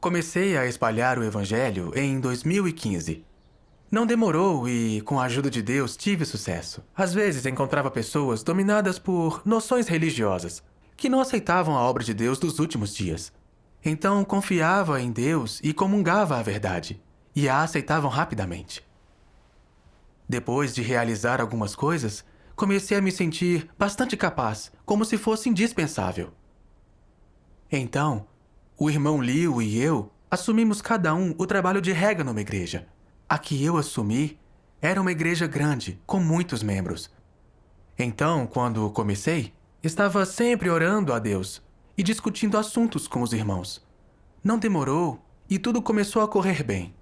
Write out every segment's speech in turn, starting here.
Comecei a espalhar o evangelho em 2015. Não demorou e, com a ajuda de Deus, tive sucesso. Às vezes encontrava pessoas dominadas por noções religiosas, que não aceitavam a obra de Deus dos últimos dias. Então confiava em Deus e comungava a verdade, e a aceitavam rapidamente. Depois de realizar algumas coisas, comecei a me sentir bastante capaz, como se fosse indispensável. Então, o irmão Liu e eu assumimos cada um o trabalho de rega numa igreja. A que eu assumi era uma igreja grande, com muitos membros. Então, quando comecei, estava sempre orando a Deus e discutindo assuntos com os irmãos. Não demorou e tudo começou a correr bem.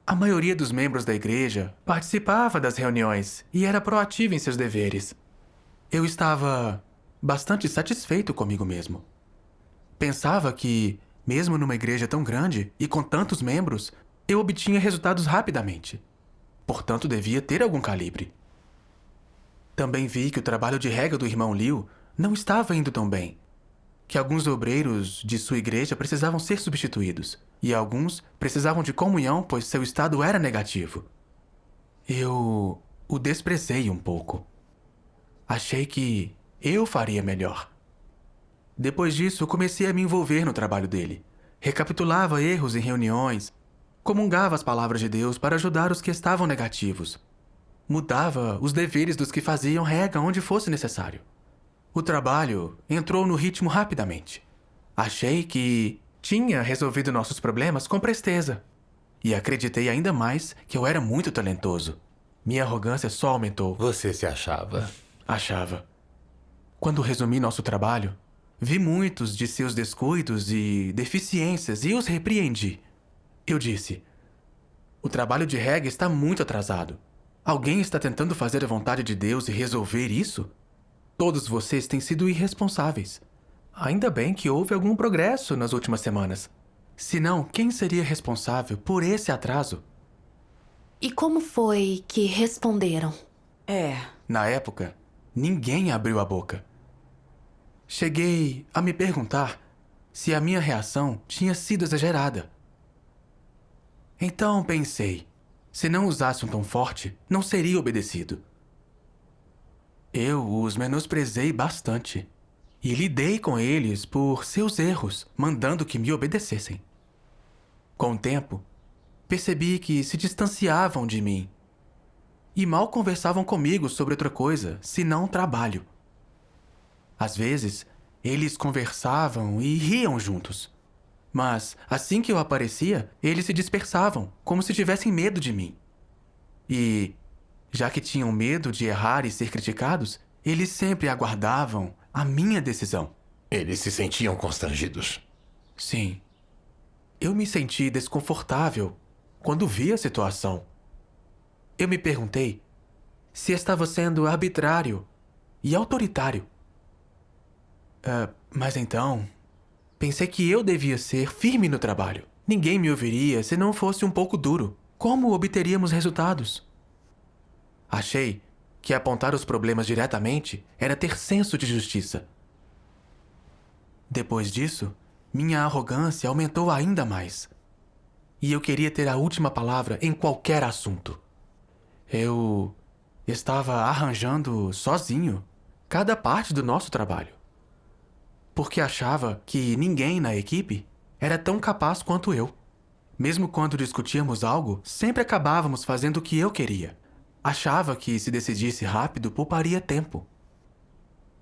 A maioria dos membros da igreja participava das reuniões e era proativa em seus deveres. Eu estava bastante satisfeito comigo mesmo. Pensava que, mesmo numa igreja tão grande e com tantos membros, eu obtinha resultados rapidamente. Portanto, devia ter algum calibre. Também vi que o trabalho de rega do irmão Liu não estava indo tão bem, que alguns obreiros de sua igreja precisavam ser substituídos, e alguns precisavam de comunhão, pois seu estado era negativo. Eu o desprezei um pouco. Achei que eu faria melhor. Depois disso, comecei a me envolver no trabalho dele. Recapitulava erros em reuniões, comungava as palavras de Deus para ajudar os que estavam negativos. Mudava os deveres dos que faziam rega onde fosse necessário. O trabalho entrou no ritmo rapidamente. Achei que tinha resolvido nossos problemas com presteza. E acreditei ainda mais que eu era muito talentoso. Minha arrogância só aumentou. Você se achava? Achava. Quando resumi nosso trabalho, vi muitos de seus descuidos e deficiências e os repreendi. Eu disse: o trabalho de rega está muito atrasado. Alguém está tentando fazer a vontade de Deus e resolver isso? Todos vocês têm sido irresponsáveis. Ainda bem que houve algum progresso nas últimas semanas. Senão, quem seria responsável por esse atraso? E como foi que responderam? Na época, ninguém abriu a boca. Cheguei a me perguntar se a minha reação tinha sido exagerada. Então pensei, se não usasse um tom forte, não seria obedecido. Eu os menosprezei bastante e lidei com eles por seus erros, mandando que me obedecessem. Com o tempo, percebi que se distanciavam de mim e mal conversavam comigo sobre outra coisa, senão trabalho. Às vezes, eles conversavam e riam juntos. Mas, assim que eu aparecia, eles se dispersavam, como se tivessem medo de mim. E, já que tinham medo de errar e ser criticados, eles sempre aguardavam a minha decisão. Eles se sentiam constrangidos. Sim. Eu me senti desconfortável quando vi a situação. Eu me perguntei se estava sendo arbitrário e autoritário. Mas então, pensei que eu devia ser firme no trabalho. Ninguém me ouviria se não fosse um pouco duro. Como obteríamos resultados? Achei que apontar os problemas diretamente era ter senso de justiça. Depois disso, minha arrogância aumentou ainda mais. E eu queria ter a última palavra em qualquer assunto. Eu estava arranjando sozinho cada parte do nosso trabalho, porque achava que ninguém na equipe era tão capaz quanto eu. Mesmo quando discutíamos algo, sempre acabávamos fazendo o que eu queria. Achava que se decidisse rápido, pouparia tempo.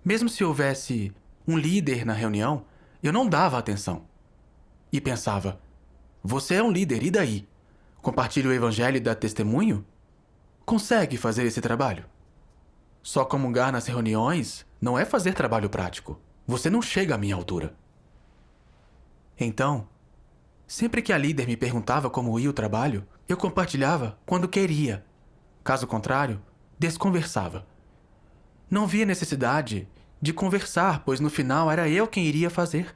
Mesmo se houvesse um líder na reunião, eu não dava atenção. E pensava, você é um líder, e daí? Compartilha o evangelho e dá testemunho? Consegue fazer esse trabalho? Só comungar nas reuniões não é fazer trabalho prático. Você não chega à minha altura. Então, sempre que a líder me perguntava como ia o trabalho, eu compartilhava quando queria. Caso contrário, desconversava. Não via necessidade de conversar, pois no final era eu quem iria fazer.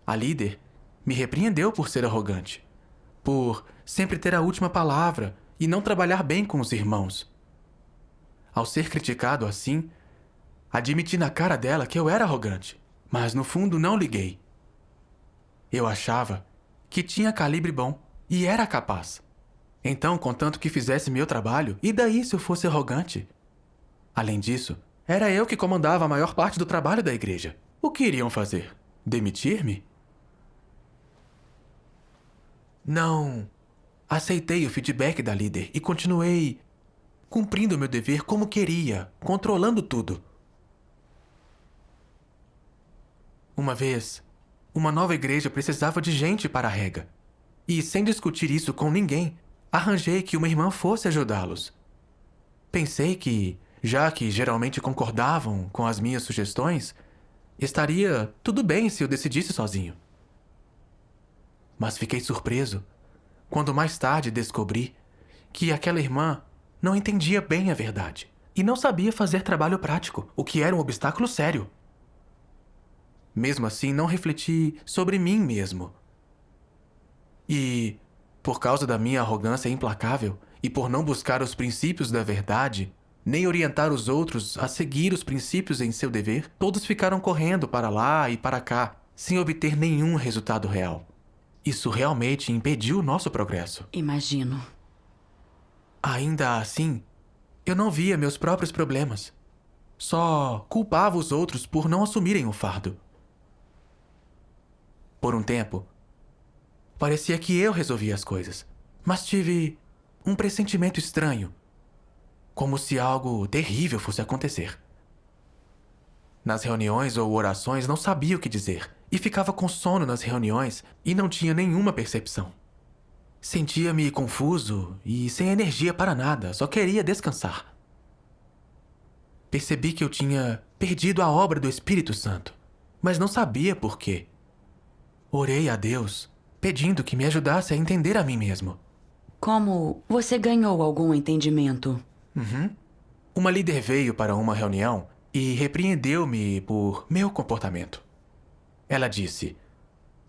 A líder me repreendeu por ser arrogante, por sempre ter a última palavra e não trabalhar bem com os irmãos. Ao ser criticado assim, admiti na cara dela que eu era arrogante, mas no fundo não liguei. Eu achava que tinha calibre bom e era capaz. Então, contanto que fizesse meu trabalho, e daí se eu fosse arrogante? Além disso, era eu que comandava a maior parte do trabalho da igreja. O que iriam fazer? Demitir-me? Não. Aceitei o feedback da líder e continuei cumprindo meu dever como queria, controlando tudo. Uma vez, uma nova igreja precisava de gente para a rega. E, sem discutir isso com ninguém, arranjei que uma irmã fosse ajudá-los. Pensei que, já que geralmente concordavam com as minhas sugestões, estaria tudo bem se eu decidisse sozinho. Mas fiquei surpreso quando mais tarde descobri que aquela irmã não entendia bem a verdade e não sabia fazer trabalho prático, o que era um obstáculo sério. Mesmo assim, não refleti sobre mim mesmo. E, por causa da minha arrogância implacável e por não buscar os princípios da verdade, nem orientar os outros a seguir os princípios em seu dever, todos ficaram correndo para lá e para cá, sem obter nenhum resultado real. Isso realmente impediu o nosso progresso. Imagino. Ainda assim, eu não via meus próprios problemas. Só culpava os outros por não assumirem o fardo. Por um tempo, parecia que eu resolvia as coisas, mas tive um pressentimento estranho, como se algo terrível fosse acontecer. Nas reuniões ou orações não sabia o que dizer, e ficava com sono nas reuniões e não tinha nenhuma percepção. Sentia-me confuso e sem energia para nada, só queria descansar. Percebi que eu tinha perdido a obra do Espírito Santo, mas não sabia por quê. Orei a Deus, pedindo que me ajudasse a entender a mim mesmo. Como você ganhou algum entendimento? Uma líder veio para uma reunião e repreendeu-me por meu comportamento. Ela disse: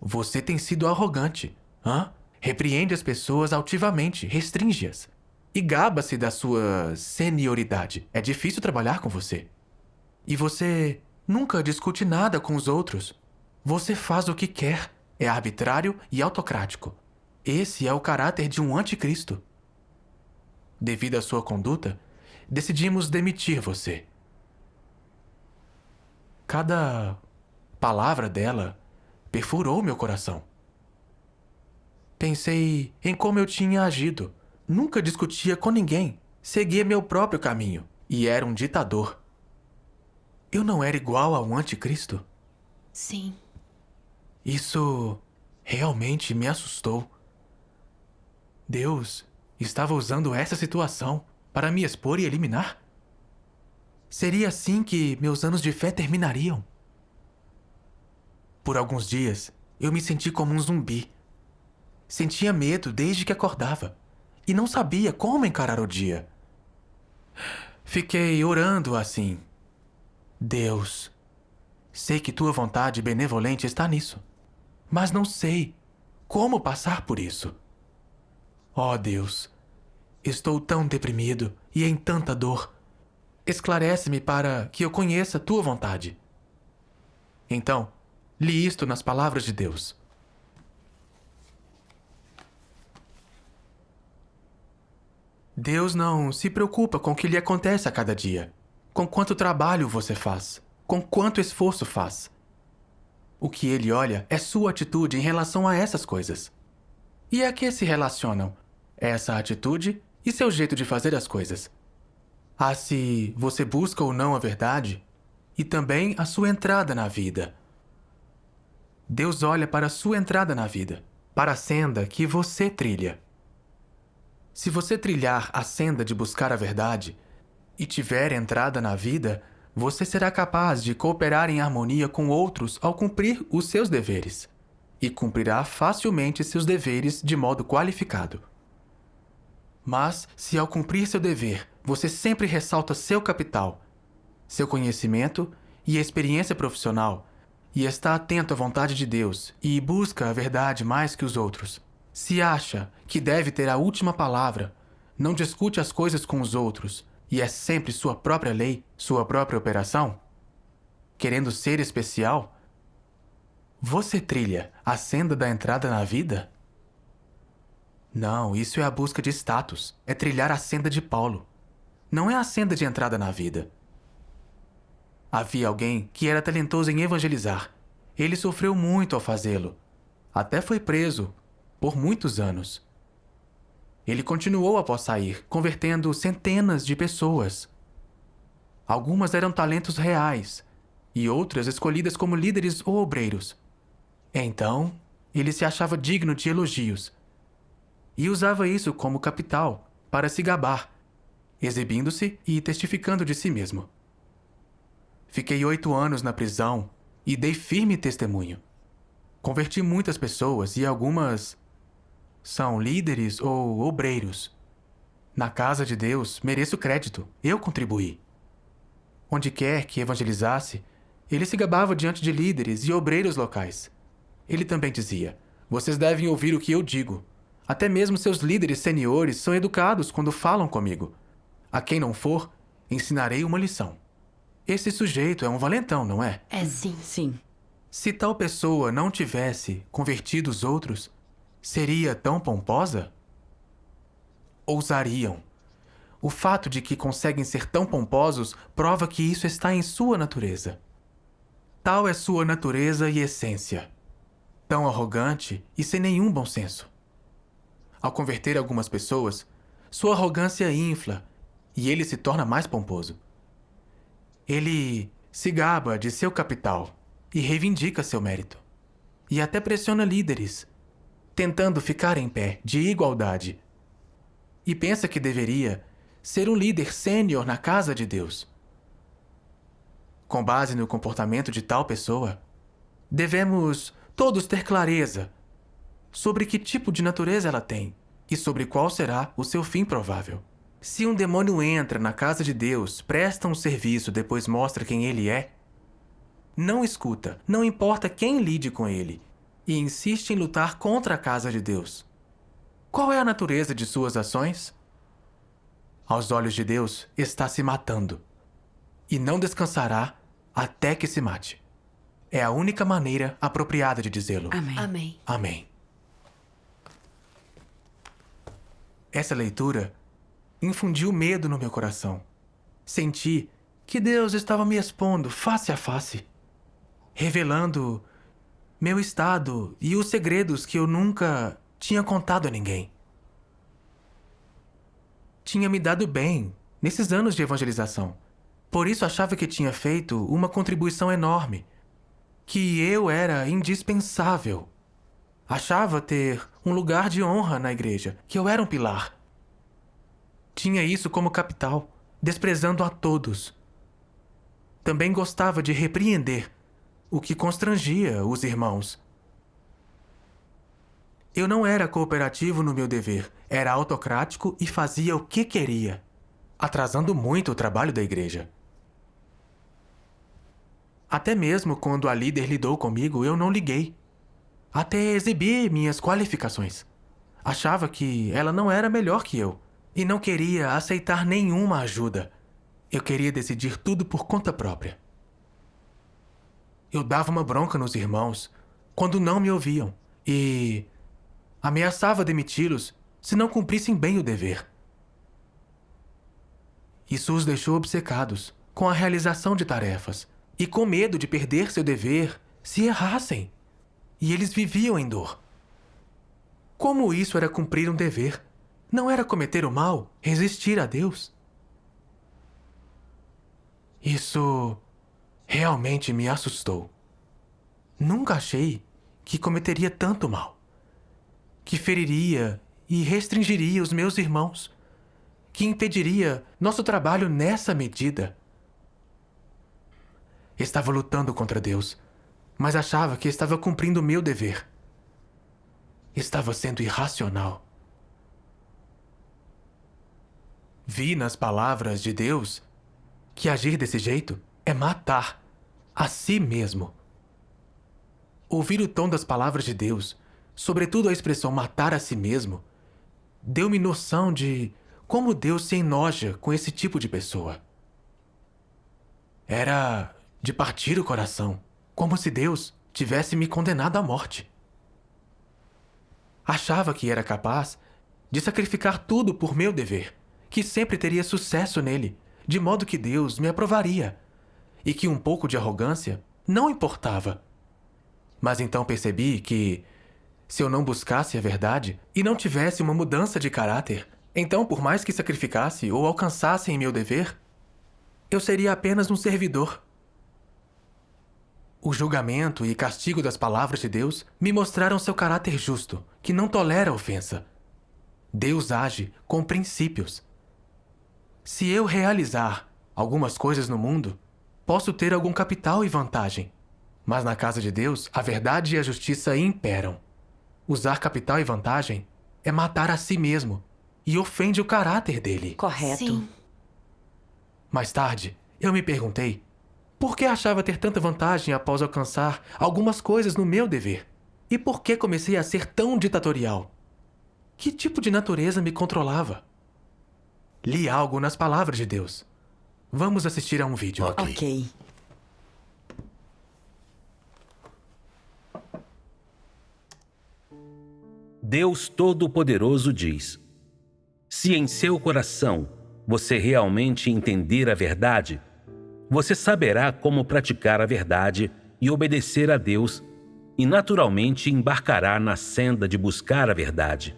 "Você tem sido arrogante, hã? Repreende as pessoas altivamente, restringe-as. E gaba-se da sua senioridade. É difícil trabalhar com você. E você nunca discute nada com os outros. Você faz o que quer. É arbitrário e autocrático. Esse é o caráter de um anticristo. Devido à sua conduta, decidimos demitir você." Cada palavra dela perfurou meu coração. Pensei em como eu tinha agido. Nunca discutia com ninguém. Seguia meu próprio caminho. E era um ditador. Eu não era igual ao anticristo? Sim. Isso realmente me assustou. Deus estava usando essa situação para me expor e eliminar? Seria assim que meus anos de fé terminariam? Por alguns dias, eu me senti como um zumbi. Sentia medo desde que acordava e não sabia como encarar o dia. Fiquei orando assim: "Deus, sei que tua vontade benevolente está nisso, mas não sei como passar por isso. Ó Deus, estou tão deprimido e em tanta dor. Esclarece-me para que eu conheça tua vontade." Então, li isto nas palavras de Deus. Deus não se preocupa com o que lhe acontece a cada dia, com quanto trabalho você faz, com quanto esforço faz. O que ele olha é sua atitude em relação a essas coisas. E a que se relacionam essa atitude e seu jeito de fazer as coisas? A se você busca ou não a verdade, e também a sua entrada na vida. Deus olha para a sua entrada na vida, para a senda que você trilha. Se você trilhar a senda de buscar a verdade e tiver entrada na vida, você será capaz de cooperar em harmonia com outros ao cumprir os seus deveres, e cumprirá facilmente seus deveres de modo qualificado. Mas, se ao cumprir seu dever, você sempre ressalta seu capital, seu conhecimento e experiência profissional, e está atento à vontade de Deus e busca a verdade mais que os outros, se acha que deve ter a última palavra, não discute as coisas com os outros e é sempre sua própria lei, sua própria operação, querendo ser especial, Você trilha a senda da entrada na vida? Não, isso é a busca de status. É trilhar a senda de Paulo. Não é a senda de entrada na vida. Havia alguém que era talentoso em evangelizar. Ele sofreu muito ao fazê-lo. Até foi preso por muitos anos. Ele continuou após sair, convertendo centenas de pessoas. Algumas eram talentos reais e outras escolhidas como líderes ou obreiros. Então, ele se achava digno de elogios e usava isso como capital para se gabar, exibindo-se e testificando de si mesmo. Fiquei 8 anos na prisão e dei firme testemunho. Converti muitas pessoas e algumas são líderes ou obreiros. Na casa de Deus, mereço crédito. Eu contribuí. Onde quer que evangelizasse, ele se gabava diante de líderes e obreiros locais. Ele também dizia: vocês devem ouvir o que eu digo. Até mesmo seus líderes seniores são educados quando falam comigo. A quem não for, ensinarei uma lição. Esse sujeito é um valentão, não é? É sim. Sim. Se tal pessoa não tivesse convertido os outros, seria tão pomposa? Ousariam. O fato de que conseguem ser tão pomposos prova que isso está em sua natureza. Tal é sua natureza e essência. Tão arrogante e sem nenhum bom senso. Ao converter algumas pessoas, sua arrogância infla e ele se torna mais pomposo. Ele se gaba de seu capital e reivindica seu mérito. E até pressiona líderes, tentando ficar em pé, de igualdade. E pensa que deveria ser um líder sênior na casa de Deus. Com base no comportamento de tal pessoa, devemos todos ter clareza sobre que tipo de natureza ela tem e sobre qual será o seu fim provável. Se um demônio entra na casa de Deus, presta um serviço, depois mostra quem ele é, não escuta, não importa quem lide com ele, e insiste em lutar contra a casa de Deus. Qual é a natureza de suas ações? Aos olhos de Deus, está se matando, e não descansará até que se mate. É a única maneira apropriada de dizê-lo. Amém. Amém. Amém. Essa leitura infundiu medo no meu coração. Senti que Deus estava me expondo face a face, revelando meu estado e os segredos que eu nunca tinha contado a ninguém. Tinha me dado bem nesses anos de evangelização. Por isso achava que tinha feito uma contribuição enorme, que eu era indispensável. Achava ter um lugar de honra na igreja, que eu era um pilar. Tinha isso como capital, desprezando a todos. Também gostava de repreender, o que constrangia os irmãos. Eu não era cooperativo no meu dever, era autocrático e fazia o que queria, atrasando muito o trabalho da igreja. Até mesmo quando a líder lidou comigo, eu não liguei. Até exibi minhas qualificações. Achava que ela não era melhor que eu e não queria aceitar nenhuma ajuda. Eu queria decidir tudo por conta própria. Eu dava uma bronca nos irmãos quando não me ouviam e ameaçava demiti-los se não cumprissem bem o dever. Isso os deixou obcecados com a realização de tarefas e com medo de perder seu dever se errassem. E eles viviam em dor. Como isso era cumprir um dever? Não era cometer o mal, resistir a Deus? Isso realmente me assustou. Nunca achei que cometeria tanto mal, que feriria e restringiria os meus irmãos, que impediria nosso trabalho nessa medida. Estava lutando contra Deus, mas achava que estava cumprindo o meu dever. Estava sendo irracional. Vi nas palavras de Deus que agir desse jeito é matar a si mesmo. Ouvir o tom das palavras de Deus, sobretudo a expressão matar a si mesmo, deu-me noção de como Deus se enoja com esse tipo de pessoa. Era de partir o coração, como se Deus tivesse me condenado à morte. Achava que era capaz de sacrificar tudo por meu dever, que sempre teria sucesso nele, de modo que Deus me aprovaria, e que um pouco de arrogância não importava. Mas então percebi que, se eu não buscasse a verdade e não tivesse uma mudança de caráter, então, por mais que sacrificasse ou alcançasse em meu dever, eu seria apenas um servidor. O julgamento e castigo das palavras de Deus me mostraram seu caráter justo, que não tolera ofensa. Deus age com princípios. Se eu realizar algumas coisas no mundo, posso ter algum capital e vantagem. Mas na casa de Deus, a verdade e a justiça imperam. Usar capital e vantagem é matar a si mesmo e ofende o caráter dele. Correto. Sim. Mais tarde, eu me perguntei por que achava ter tanta vantagem após alcançar algumas coisas no meu dever? E por que comecei a ser tão ditatorial? Que tipo de natureza me controlava? Li algo nas palavras de Deus. Vamos assistir a um vídeo. Ok. Deus Todo-Poderoso diz: se em seu coração você realmente entender a verdade, você saberá como praticar a verdade e obedecer a Deus, e naturalmente embarcará na senda de buscar a verdade.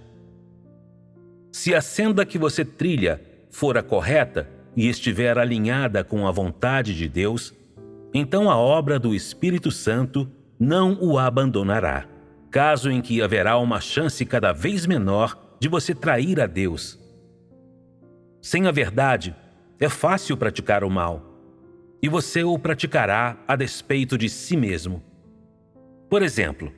Se a senda que você trilha for a correta e estiver alinhada com a vontade de Deus, então a obra do Espírito Santo não o abandonará, caso em que haverá uma chance cada vez menor de você trair a Deus. Sem a verdade, é fácil praticar o mal, e você o praticará a despeito de si mesmo. Por exemplo,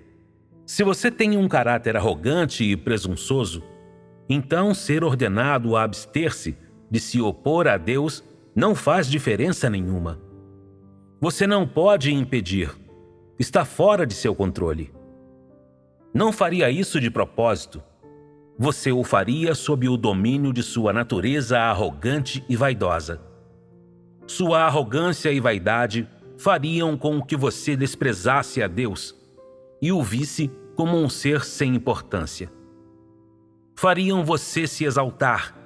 se você tem um caráter arrogante e presunçoso, então ser ordenado a abster-se de se opor a Deus não faz diferença nenhuma. Você não pode impedir, está fora de seu controle. Não faria isso de propósito. Você o faria sob o domínio de sua natureza arrogante e vaidosa. Sua arrogância e vaidade fariam com que você desprezasse a Deus e o visse como um ser sem importância. Fariam você se exaltar,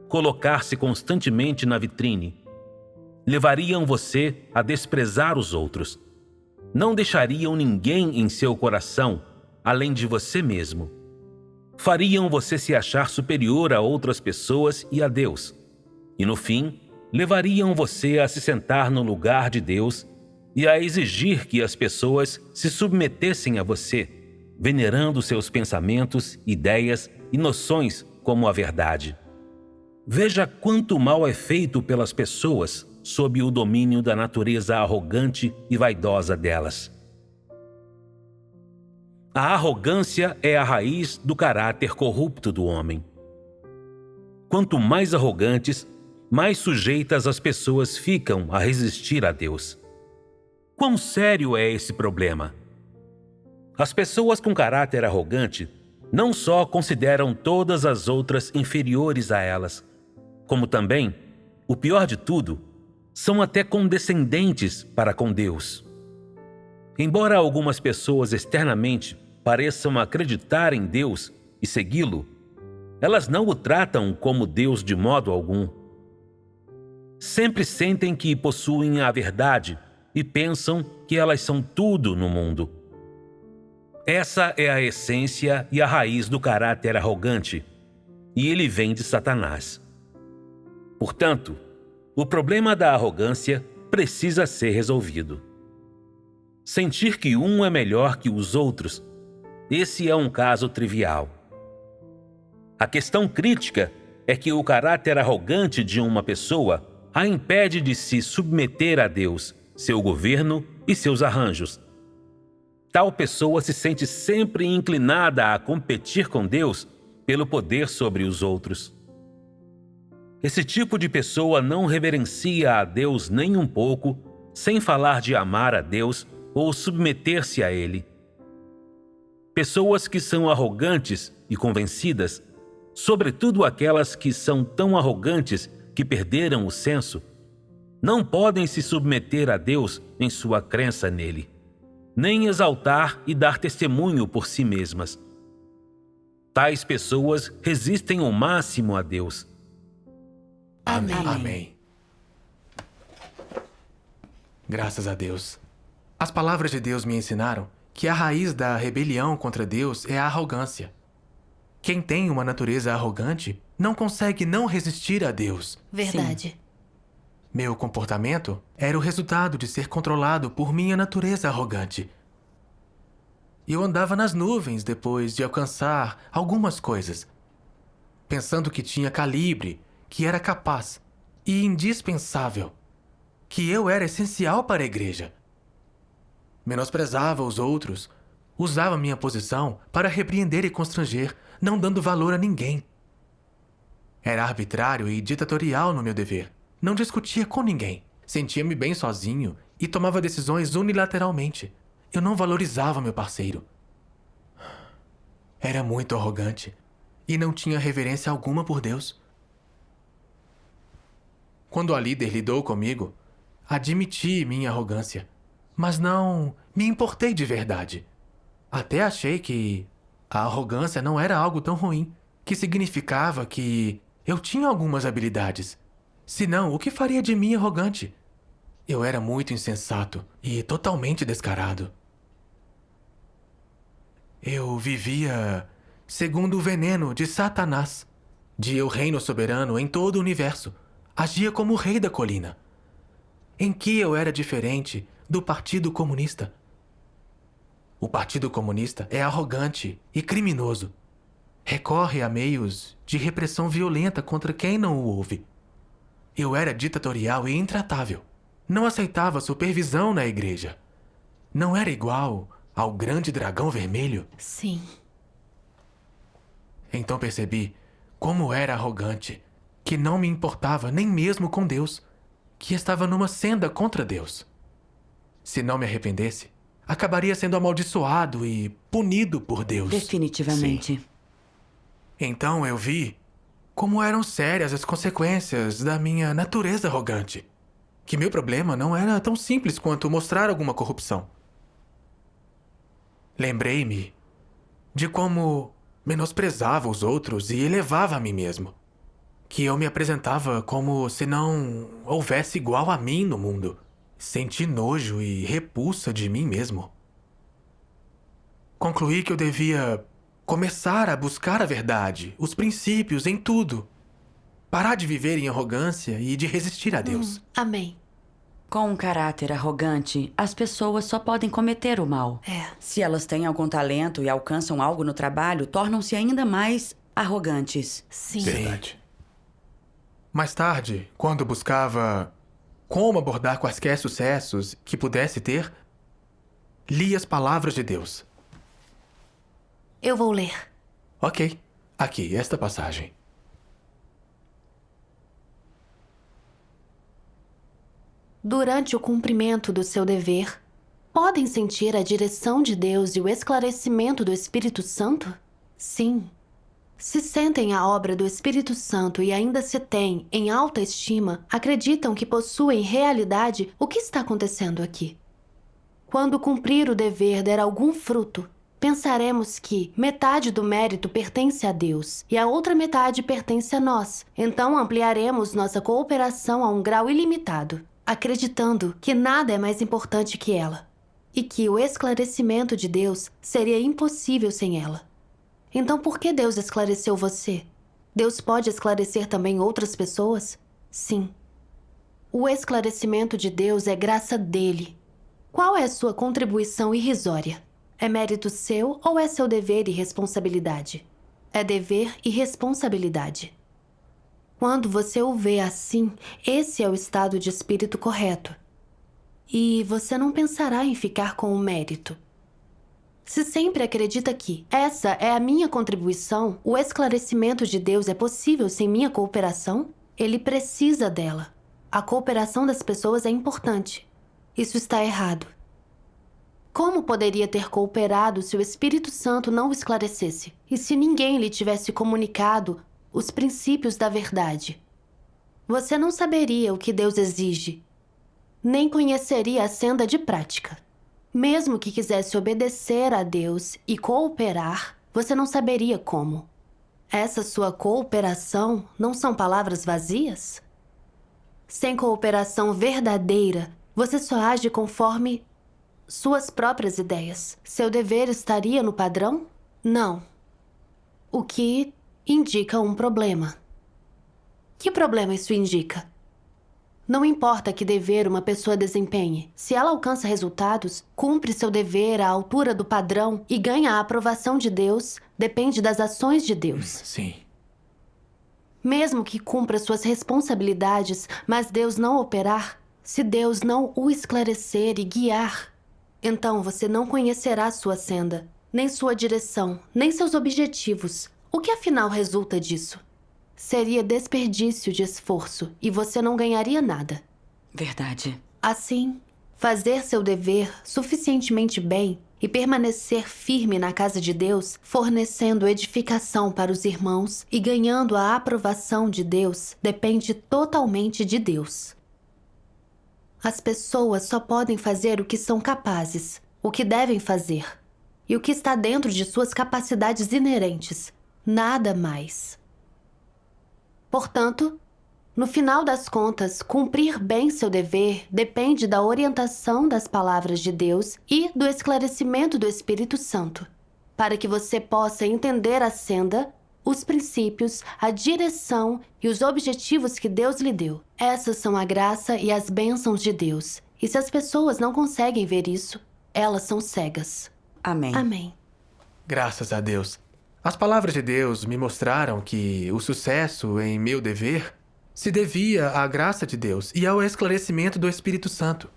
colocar-se constantemente na vitrine. Levariam você a desprezar os outros. Não deixariam ninguém em seu coração além de você mesmo. Fariam você se achar superior a outras pessoas e a Deus. E no fim, levariam você a se sentar no lugar de Deus e a exigir que as pessoas se submetessem a você, venerando seus pensamentos, ideias e noções como a verdade. Veja quanto mal é feito pelas pessoas sob o domínio da natureza arrogante e vaidosa delas. A arrogância é a raiz do caráter corrupto do homem. Quanto mais arrogantes, mais sujeitas as pessoas ficam a resistir a Deus. Quão sério é esse problema? As pessoas com caráter arrogante não só consideram todas as outras inferiores a elas, como também, o pior de tudo, são até condescendentes para com Deus. Embora algumas pessoas externamente pareçam acreditar em Deus e segui-lo, elas não o tratam como Deus de modo algum. Sempre sentem que possuem a verdade e pensam que elas são tudo no mundo. Essa é a essência e a raiz do caráter arrogante, e ele vem de Satanás. Portanto, o problema da arrogância precisa ser resolvido. Sentir que um é melhor que os outros, esse é um caso trivial. A questão crítica é que o caráter arrogante de uma pessoa a impede de se submeter a Deus, seu governo e seus arranjos. Tal pessoa se sente sempre inclinada a competir com Deus pelo poder sobre os outros. Esse tipo de pessoa não reverencia a Deus nem um pouco, sem falar de amar a Deus ou submeter-se a Ele. Pessoas que são arrogantes e convencidas, sobretudo aquelas que são tão arrogantes que perderam o senso, não podem se submeter a Deus em sua crença nele. nem exaltar e dar testemunho por si mesmas. Tais pessoas resistem ao máximo a Deus. Amém. Amém. Graças a Deus. As palavras de Deus me ensinaram que a raiz da rebelião contra Deus é a arrogância. Quem tem uma natureza arrogante não consegue não resistir a Deus. Verdade. Meu comportamento era o resultado de ser controlado por minha natureza arrogante. Eu andava nas nuvens depois de alcançar algumas coisas, pensando que tinha calibre, que era capaz e indispensável, que eu era essencial para a igreja. Menosprezava os outros, usava minha posição para repreender e constranger, não dando valor a ninguém. Era arbitrário e ditatorial no meu dever. Não discutia com ninguém. Sentia-me bem sozinho e tomava decisões unilateralmente. Eu não valorizava meu parceiro. Era muito arrogante e não tinha reverência alguma por Deus. Quando a líder lidou comigo, admiti minha arrogância, mas não me importei de verdade. Até achei que a arrogância não era algo tão ruim, que significava que eu tinha algumas habilidades. Senão, o que faria de mim arrogante? Eu era muito insensato e totalmente descarado. Eu vivia segundo o veneno de Satanás. De eu reino soberano em todo o universo. Agia como o rei da colina. Em que eu era diferente do Partido Comunista? O Partido Comunista é arrogante e criminoso. Recorre a meios de repressão violenta contra quem não o ouve. Eu era ditatorial e intratável. Não aceitava supervisão na igreja. Não era igual ao grande dragão vermelho. Sim. Então percebi como era arrogante, que não me importava nem mesmo com Deus, que estava numa senda contra Deus. Se não me arrependesse, acabaria sendo amaldiçoado e punido por Deus. Definitivamente. Sim. Então eu vi como eram sérias as consequências da minha natureza arrogante. Que meu problema não era tão simples quanto mostrar alguma corrupção. Lembrei-me de como menosprezava os outros e elevava a mim mesmo. Que eu me apresentava como se não houvesse igual a mim no mundo. Senti nojo e repulsa de mim mesmo. Concluí que eu devia começar a buscar a verdade, os princípios em tudo. Parar de viver em arrogância e de resistir a Deus. Amém. Com um caráter arrogante, as pessoas só podem cometer o mal. É. Se elas têm algum talento e alcançam algo no trabalho, tornam-se ainda mais arrogantes. Sim. Verdade. Mais tarde, quando buscava como abordar quaisquer sucessos que pudesse ter, li as palavras de Deus. Eu vou ler. Ok, aqui, esta passagem. Durante o cumprimento do seu dever, podem sentir a direção de Deus e o esclarecimento do Espírito Santo? Sim. Se sentem a obra do Espírito Santo e ainda se têm em alta estima, acreditam que possuem realidade o que está acontecendo aqui. Quando cumprir o dever der algum fruto, pensaremos que metade do mérito pertence a Deus e a outra metade pertence a nós. Então ampliaremos nossa cooperação a um grau ilimitado, acreditando que nada é mais importante que ela e que o esclarecimento de Deus seria impossível sem ela. Então por que Deus esclareceu você? Deus pode esclarecer também outras pessoas? Sim. O esclarecimento de Deus é graça dele. Qual é a sua contribuição irrisória? É mérito seu ou é seu dever e responsabilidade? É dever e responsabilidade. Quando você o vê assim, esse é o estado de espírito correto. E você não pensará em ficar com o mérito. Se sempre acredita que essa é a minha contribuição, o esclarecimento de Deus é possível sem minha cooperação, ele precisa dela. A cooperação das pessoas é importante. Isso está errado. Como poderia ter cooperado se o Espírito Santo não o esclarecesse? E se ninguém lhe tivesse comunicado os princípios da verdade? Você não saberia o que Deus exige, nem conheceria a senda de prática. Mesmo que quisesse obedecer a Deus e cooperar, você não saberia como. Essa sua cooperação não são palavras vazias? Sem cooperação verdadeira, você só age conforme suas próprias ideias. Seu dever estaria no padrão? Não. O que indica um problema. Que problema isso indica? Não importa que dever uma pessoa desempenhe. Se ela alcança resultados, cumpre seu dever à altura do padrão e ganha a aprovação de Deus, depende das ações de Deus. Sim. Mesmo que cumpra suas responsabilidades, mas Deus não operar, se Deus não o esclarecer e guiar, então você não conhecerá sua senda, nem sua direção, nem seus objetivos. O que afinal resulta disso? Seria desperdício de esforço e você não ganharia nada. Verdade. Assim, fazer seu dever suficientemente bem e permanecer firme na casa de Deus, fornecendo edificação para os irmãos e ganhando a aprovação de Deus, depende totalmente de Deus. As pessoas só podem fazer o que são capazes, o que devem fazer, e o que está dentro de suas capacidades inerentes, nada mais. Portanto, no final das contas, cumprir bem seu dever depende da orientação das palavras de Deus e do esclarecimento do Espírito Santo, para que você possa entender a senda, os princípios, a direção e os objetivos que Deus lhe deu. Essas são a graça e as bênçãos de Deus. E se as pessoas não conseguem ver isso, elas são cegas. Amém. Amém. Graças a Deus. As palavras de Deus me mostraram que o sucesso em meu dever se devia à graça de Deus e ao esclarecimento do Espírito Santo.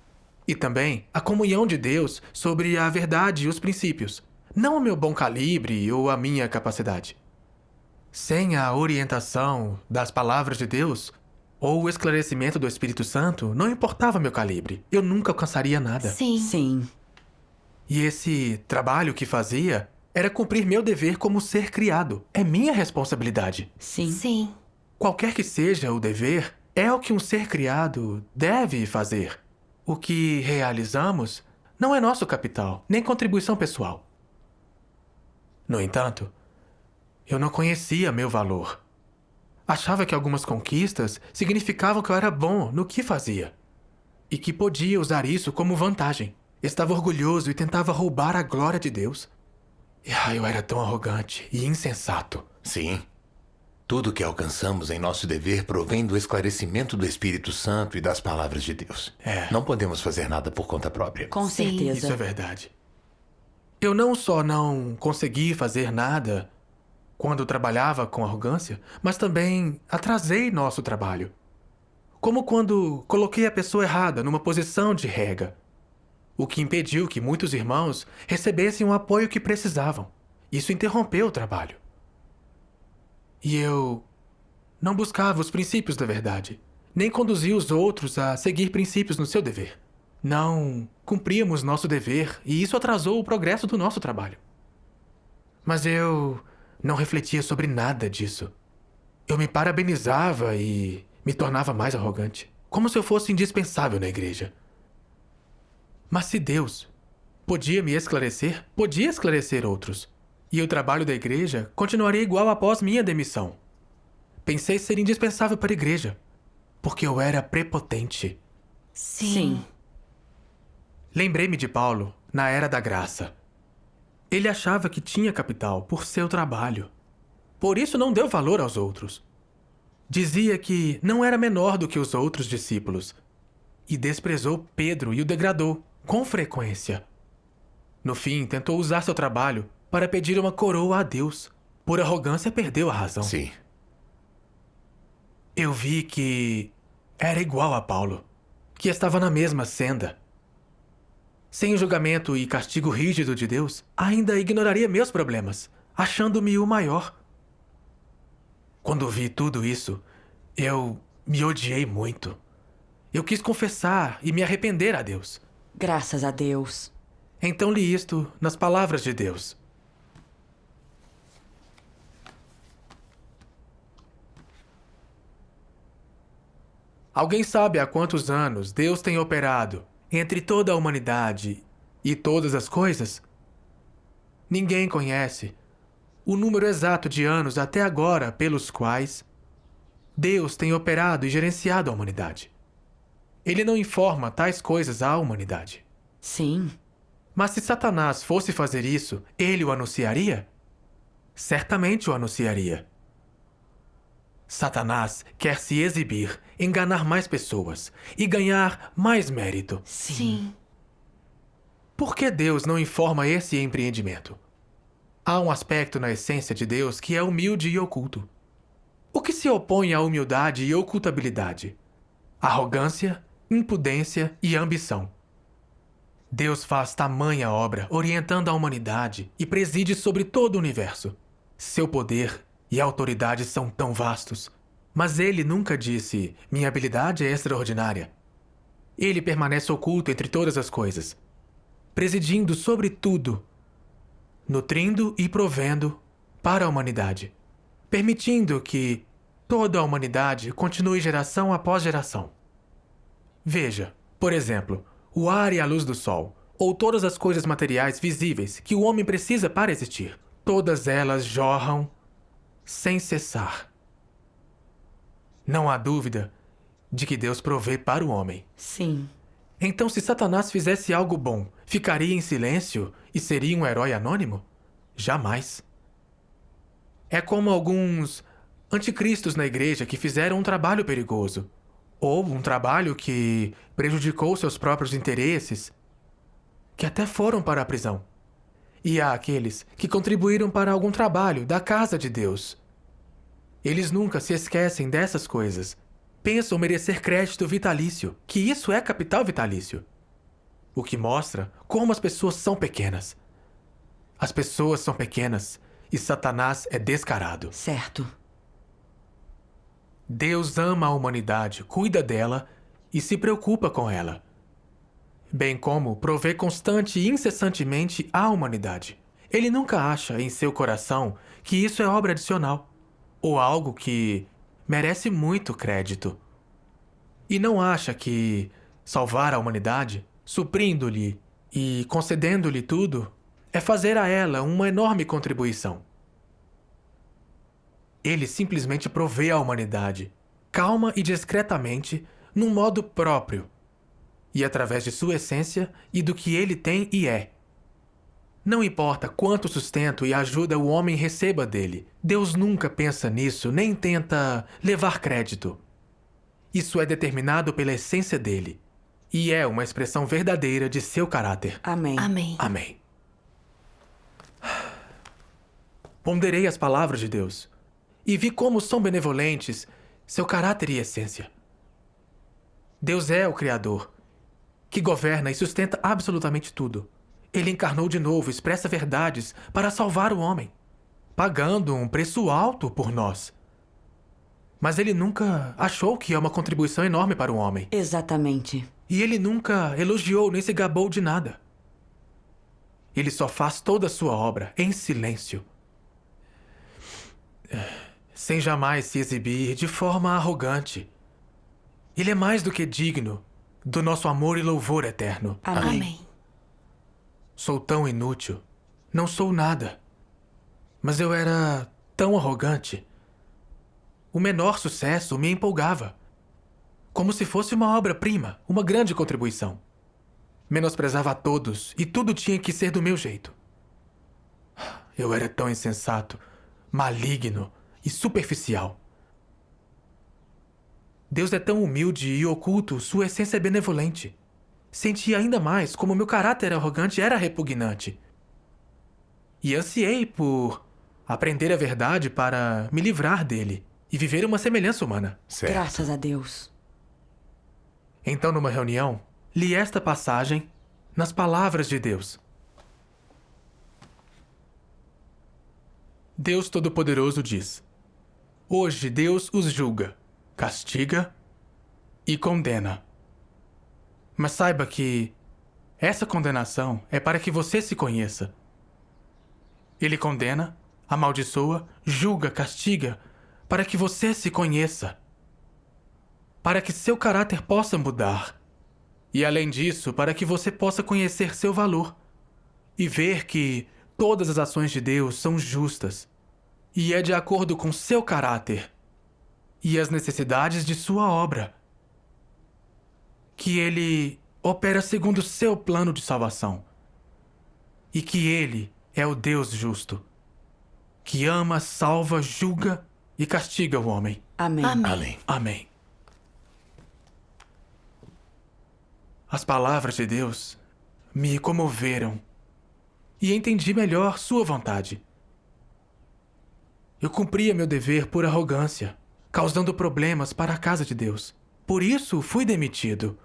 E também à comunhão de Deus sobre a verdade e os princípios, não o meu bom calibre ou a minha capacidade. Sem a orientação das palavras de Deus ou o esclarecimento do Espírito Santo, não importava meu calibre. Eu nunca alcançaria nada. Sim. Sim. E esse trabalho que fazia era cumprir meu dever como ser criado. É minha responsabilidade. Sim. Sim. Qualquer que seja o dever, é o que um ser criado deve fazer. O que realizamos não é nosso capital, nem contribuição pessoal. No entanto, eu não conhecia meu valor. Achava que algumas conquistas significavam que eu era bom no que fazia e que podia usar isso como vantagem. Estava orgulhoso e tentava roubar a glória de Deus. Eu era tão arrogante e insensato. Sim. Tudo que alcançamos em nosso dever provém do esclarecimento do Espírito Santo e das palavras de Deus. Não podemos fazer nada por conta própria. Com Sim. certeza. Isso é verdade. Eu não só não consegui fazer nada quando trabalhava com arrogância, mas também atrasei nosso trabalho. Como quando coloquei a pessoa errada numa posição de rega, o que impediu que muitos irmãos recebessem o apoio que precisavam. Isso interrompeu o trabalho. E eu não buscava os princípios da verdade, nem conduzia os outros a seguir princípios no seu dever. Não cumpríamos nosso dever e isso atrasou o progresso do nosso trabalho. Mas eu não refletia sobre nada disso. Eu me parabenizava e me tornava mais arrogante, como se eu fosse indispensável na igreja. Mas se Deus podia me esclarecer, podia esclarecer outros. E o trabalho da igreja continuaria igual após minha demissão. Pensei ser indispensável para a igreja, porque eu era prepotente. Sim. Lembrei-me de Paulo na Era da Graça. Ele achava que tinha capital por seu trabalho. Por isso não deu valor aos outros. Dizia que não era menor do que os outros discípulos. E desprezou Pedro e o degradou, com frequência. No fim, tentou usar seu trabalho para pedir uma coroa a Deus. Por arrogância, perdeu a razão. Sim. Eu vi que era igual a Paulo, que estava na mesma senda. Sem o julgamento e castigo rígido de Deus, ainda ignoraria meus problemas, achando-me o maior. Quando vi tudo isso, eu me odiei muito. Eu quis confessar e me arrepender a Deus. Graças a Deus. Então li isto nas palavras de Deus. Alguém sabe há quantos anos Deus tem operado entre toda a humanidade e todas as coisas? Ninguém conhece o número exato de anos até agora pelos quais Deus tem operado e gerenciado a humanidade. Ele não informa tais coisas à humanidade. Sim. Mas se Satanás fosse fazer isso, ele o anunciaria? Certamente o anunciaria. Satanás quer se exibir, enganar mais pessoas e ganhar mais mérito. Sim. Por que Deus não informa esse empreendimento? Há um aspecto na essência de Deus que é humilde e oculto. O que se opõe à humildade e ocultabilidade? Arrogância, impudência e ambição. Deus faz tamanha obra, orientando a humanidade e preside sobre todo o universo. Seu poder e autoridade são tão vastos. Mas ele nunca disse, minha habilidade é extraordinária. Ele permanece oculto entre todas as coisas, presidindo sobre tudo, nutrindo e provendo para a humanidade, permitindo que toda a humanidade continue geração após geração. Veja, por exemplo, o ar e a luz do sol, ou todas as coisas materiais visíveis que o homem precisa para existir. Todas elas jorram sem cessar. Não há dúvida de que Deus provê para o homem. Sim. Então, se Satanás fizesse algo bom, ficaria em silêncio e seria um herói anônimo? Jamais. É como alguns anticristos na igreja que fizeram um trabalho perigoso, ou um trabalho que prejudicou seus próprios interesses, que até foram para a prisão. E há aqueles que contribuíram para algum trabalho da casa de Deus. Eles nunca se esquecem dessas coisas. Pensam merecer crédito vitalício, que isso é capital vitalício. O que mostra como as pessoas são pequenas. As pessoas são pequenas e Satanás é descarado. Certo. Deus ama a humanidade, cuida dela e se preocupa com ela, bem como provê constante e incessantemente à humanidade. Ele nunca acha em seu coração que isso é obra adicional, ou algo que merece muito crédito. E não acha que salvar a humanidade, suprindo-lhe e concedendo-lhe tudo, é fazer a ela uma enorme contribuição. Ele simplesmente provê à humanidade, calma e discretamente, num modo próprio, e através de sua essência e do que ele tem e é. Não importa quanto sustento e ajuda o homem receba dele, Deus nunca pensa nisso nem tenta levar crédito. Isso é determinado pela essência dele, e é uma expressão verdadeira de seu caráter. Amém. Amém. Amém. Ponderei as palavras de Deus e vi como são benevolentes seu caráter e essência. Deus é o Criador, que governa e sustenta absolutamente tudo. Ele encarnou de novo, expressa verdades para salvar o homem, pagando um preço alto por nós. Mas ele nunca achou que é uma contribuição enorme para o homem. Exatamente. E ele nunca elogiou nem se gabou de nada. Ele só faz toda a sua obra em silêncio, sem jamais se exibir de forma arrogante. Ele é mais do que digno do nosso amor e louvor eterno. Amém. Amém. Sou tão inútil. Não sou nada. Mas eu era tão arrogante. O menor sucesso me empolgava, como se fosse uma obra-prima, uma grande contribuição. Menosprezava a todos e tudo tinha que ser do meu jeito. Eu era tão insensato, maligno e superficial. Deus é tão humilde e oculto, sua essência é benevolente. Senti ainda mais como meu caráter arrogante era repugnante. E ansiei por aprender a verdade para me livrar dele e viver uma semelhança humana. Certo. Graças a Deus. Então, numa reunião, li esta passagem nas palavras de Deus. Deus Todo-Poderoso diz: hoje Deus os julga, castiga e condena. Mas saiba que essa condenação é para que você se conheça. Ele condena, amaldiçoa, julga, castiga, para que você se conheça. Para que seu caráter possa mudar. E além disso, para que você possa conhecer seu valor e ver que todas as ações de Deus são justas e é de acordo com seu caráter e as necessidades de sua obra. Que Ele opera segundo seu plano de salvação. E que Ele é o Deus justo, que ama, salva, julga e castiga o homem. Amém. Amém. Amém. Amém. As palavras de Deus me comoveram e entendi melhor sua vontade. Eu cumpria meu dever por arrogância, causando problemas para a casa de Deus. Por isso, fui demitido.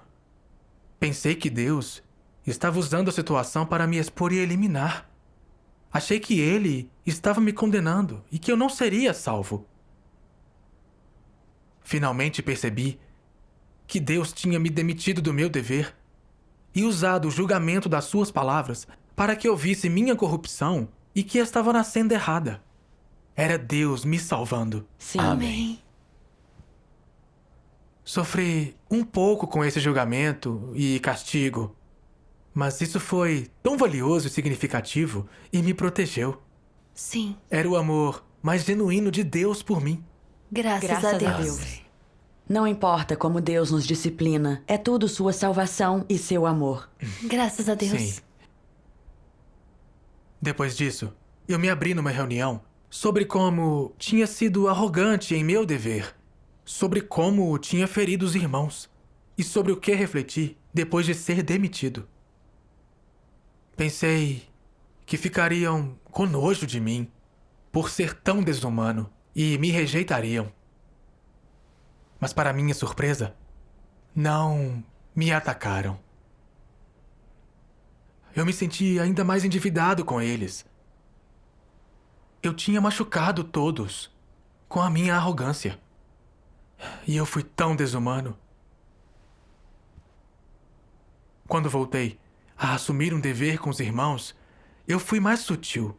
Pensei que Deus estava usando a situação para me expor e eliminar. Achei que Ele estava me condenando e que eu não seria salvo. Finalmente percebi que Deus tinha me demitido do meu dever e usado o julgamento das suas palavras para que eu visse minha corrupção e que estava na senda errada. Era Deus me salvando. Sim. Amém. Sofri um pouco com esse julgamento e castigo, mas isso foi tão valioso e significativo e me protegeu. Sim. Era o amor mais genuíno de Deus por mim. Graças a Deus. Não importa como Deus nos disciplina, é tudo sua salvação e seu amor. Graças a Deus. Sim. Depois disso, eu me abri numa reunião sobre como tinha sido arrogante em meu dever, sobre como tinha ferido os irmãos e sobre o que refleti depois de ser demitido. Pensei que ficariam com nojo de mim por ser tão desumano e me rejeitariam. Mas para minha surpresa, não me atacaram. Eu me senti ainda mais endividado com eles. Eu tinha machucado todos com a minha arrogância. E eu fui tão desumano. Quando voltei a assumir um dever com os irmãos, eu fui mais sutil.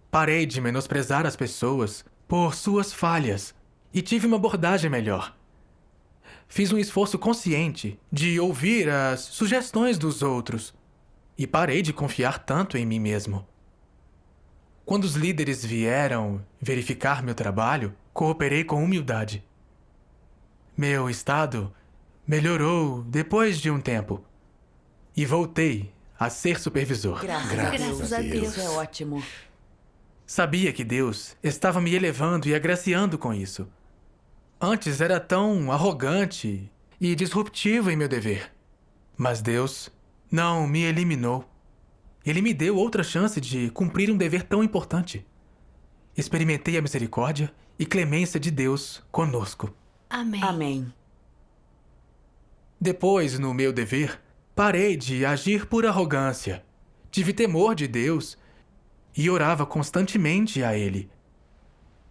Parei de menosprezar as pessoas por suas falhas e tive uma abordagem melhor. Fiz um esforço consciente de ouvir as sugestões dos outros e parei de confiar tanto em mim mesmo. Quando os líderes vieram verificar meu trabalho, cooperei com humildade. Meu estado melhorou depois de um tempo e voltei a ser supervisor. Graças a Deus. Isso é ótimo. Sabia que Deus estava me elevando e agraciando com isso. Antes era tão arrogante e disruptivo em meu dever. Mas Deus não me eliminou. Ele me deu outra chance de cumprir um dever tão importante. Experimentei a misericórdia e clemência de Deus conosco. Amém. Amém. Depois, no meu dever, parei de agir por arrogância. Tive temor de Deus e orava constantemente a Ele.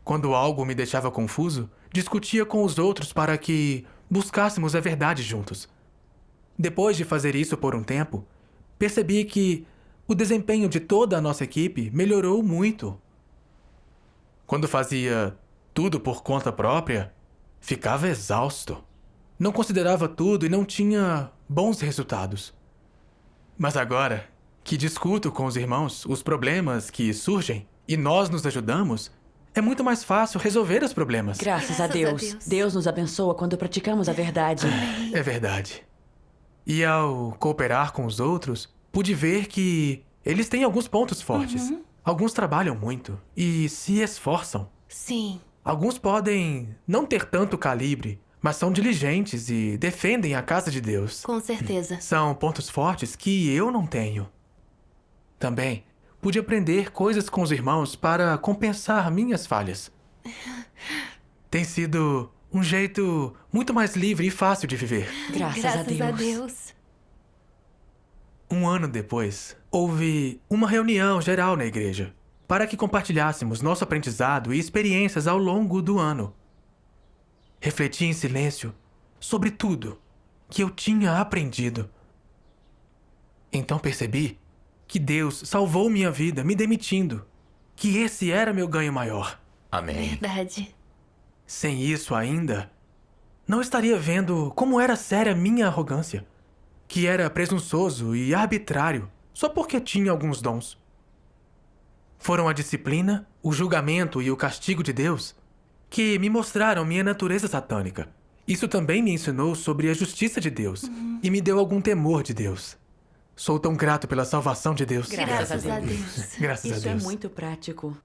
Quando algo me deixava confuso, discutia com os outros para que buscássemos a verdade juntos. Depois de fazer isso por um tempo, percebi que o desempenho de toda a nossa equipe melhorou muito. Quando fazia tudo por conta própria, ficava exausto. Não considerava tudo e não tinha bons resultados. Mas agora que discuto com os irmãos os problemas que surgem e nós nos ajudamos, é muito mais fácil resolver os problemas. Graças a Graças a Deus. Deus. Deus nos abençoa quando praticamos a verdade. É verdade. E ao cooperar com os outros, pude ver que eles têm alguns pontos fortes. Alguns trabalham muito e se esforçam. Sim. Alguns podem não ter tanto calibre, mas são diligentes e defendem a casa de Deus. Com certeza. São pontos fortes que eu não tenho. Também pude aprender coisas com os irmãos para compensar minhas falhas. Tem sido um jeito muito mais livre e fácil de viver. Graças a Deus. Um ano depois, houve uma reunião geral na igreja para que compartilhássemos nosso aprendizado e experiências ao longo do ano. Refleti em silêncio sobre tudo que eu tinha aprendido. Então percebi que Deus salvou minha vida me demitindo, que esse era meu ganho maior. Amém. Verdade. Sem isso ainda, não estaria vendo como era séria minha arrogância. que era presunçoso e arbitrário só porque tinha alguns dons. Foram a disciplina, o julgamento e o castigo de Deus que me mostraram minha natureza satânica. Isso também me ensinou sobre a justiça de Deus e me deu algum temor de Deus. Sou tão grato pela salvação de Deus. Graças a Deus. Graças a Isso é Deus. muito prático.